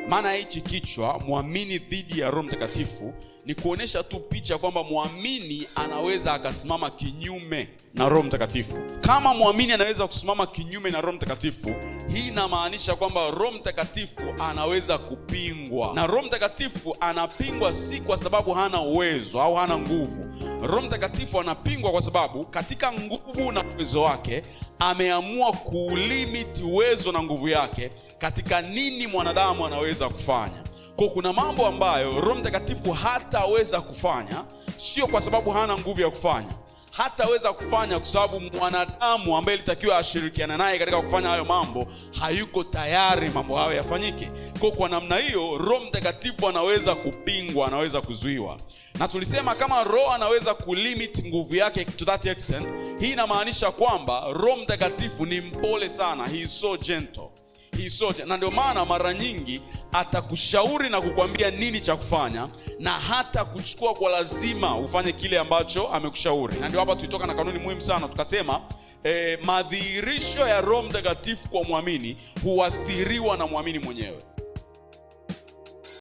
Maana hichi kichwa muamini dhidi ya Roho Mtakatifu ni kuonesha tu picha kwamba muamini anaweza akasimama kinyume na Roho Mtakatifu. Kama muamini anaweza kusimama kinyume na Roho Mtakatifu, hii inamaanisha kwamba Roho Mtakatifu anaweza kupingwa. Na Roho Mtakatifu anapingwa si kwa sababu hana uwezo au hana nguvu. Roho Mtakatifu anapingwa kwa sababu katika nguvu na uwezo wake ameamua kulimit uwezo na nguvu yake katika nini mwanadamu anaweza kufanya. Kwa kuna mambo ambayo Roho Mtakatifu hataweza kufanya, sio kwa sababu hana nguvu ya kufanya. Hataweza kufanya kwa sababu mwanadamu ambaye alitakiwa ashirikiane naye katika kufanya hayo mambo hayuko tayari mambo hayo yafanyike. Kwa namna hiyo Roho Mtakatifu anaweza kupingwa, anaweza kuzuiwa. Na tulisema kama Roho anaweza kulimit nguvu yake to that extent, hii inamaanisha kwamba Roho Mtakatifu ni mpole sana. He is so gentle. Na ndio maana mara nyingi atakushauri na kukwambia nini cha kufanya, na hata kuchukua kwa lazima ufanye kile ambacho amekushauri. Na ndio hapa tulitoka na kanuni muhimu sana, tukasema madhihirisho ya Roho Mtakatifu kwa muamini huathiriwa na muamini mwenyewe.